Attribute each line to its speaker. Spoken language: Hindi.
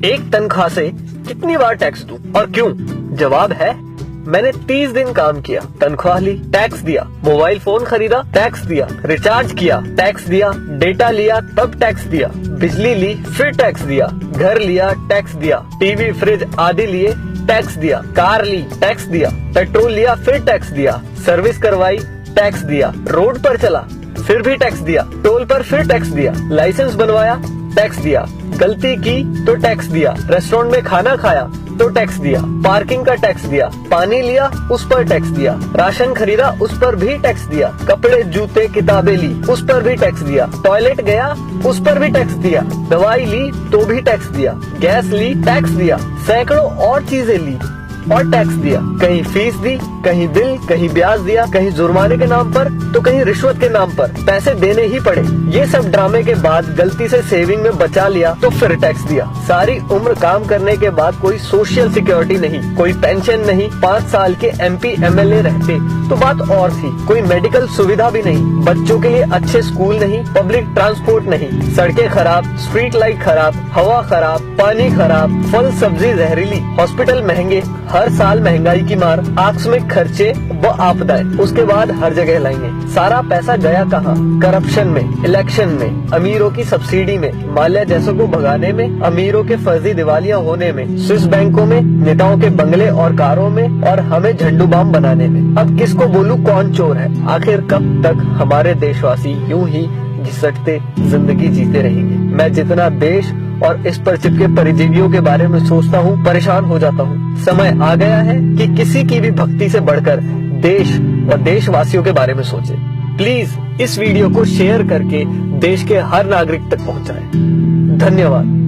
Speaker 1: एक तनख्वाह से कितनी बार टैक्स दूं और क्यों? जवाब है, मैंने 30 दिन काम किया, तनख्वाह ली, टैक्स दिया, मोबाइल फोन खरीदा, टैक्स दिया, रिचार्ज किया, टैक्स दिया, डेटा लिया, तब टैक्स दिया, बिजली ली, फिर टैक्स दिया, घर लिया, टैक्स दिया, टीवी फ्रिज आदि लिए, टैक्स दिया, कार ली, टैक्स दिया, पेट्रोल लिया, फिर टैक्स दिया, सर्विस करवाई, टैक्स दिया, रोड पर चला, फिर भी टैक्स दिया, टोल पर फिर टैक्स दिया, लाइसेंस बनवाया, टैक्स दिया, गलती की तो टैक्स दिया, रेस्टोरेंट में खाना खाया तो टैक्स दिया, पार्किंग का टैक्स दिया, पानी लिया उस पर टैक्स दिया, राशन खरीदा उस पर भी टैक्स दिया, कपड़े जूते किताबें ली उस पर भी टैक्स दिया, टॉयलेट गया उस पर भी टैक्स दिया, दवाई ली तो भी टैक्स दिया, गैस ली टैक्स दिया, सैकड़ों और चीजें ली और टैक्स दिया, कहीं फीस दी, कहीं बिल, कहीं ब्याज दिया, कहीं जुर्माने के नाम पर तो कहीं रिश्वत के नाम पर पैसे देने ही पड़े। ये सब ड्रामे के बाद गलती से सेविंग में बचा लिया तो फिर टैक्स दिया। सारी उम्र काम करने के बाद कोई सोशल सिक्योरिटी नहीं, कोई पेंशन नहीं, 5 साल के MP MLA रहते तो बात और थी, कोई मेडिकल सुविधा भी नहीं, बच्चों के लिए अच्छे स्कूल नहीं, पब्लिक ट्रांसपोर्ट नहीं, सड़कें खराब, स्ट्रीट लाइट खराब, हवा खराब, पानी खराब, फल सब्जी जहरीली, हॉस्पिटल महंगे, हर साल महंगाई की मार, आकस्मिक खर्चे व आपदाएं उसके बाद हर जगह लाएंगे। सारा पैसा गया कहाँ? करप्शन में, इलेक्शन में, अमीरों की सब्सिडी में, माल्या जैसों को भगाने में, अमीरों के फर्जी दिवालिया होने में, स्विस बैंकों में, नेताओं के बंगले और कारों में और हमें झंडू बाम बनाने में। अब किसको बोलूं कौन चोर है? आखिर कब तक हमारे देशवासी यूं ही घिसटते जिंदगी जीते रहेंगे? मैं जितना देश और इस पर चिपके परिजीवियों के बारे में सोचता हूँ, परेशान हो जाता हूँ। समय आ गया है कि किसी की भी भक्ति से बढ़कर देश और देशवासियों के बारे में सोचे। प्लीज इस वीडियो को शेयर करके देश के हर नागरिक तक पहुँचाएं। धन्यवाद।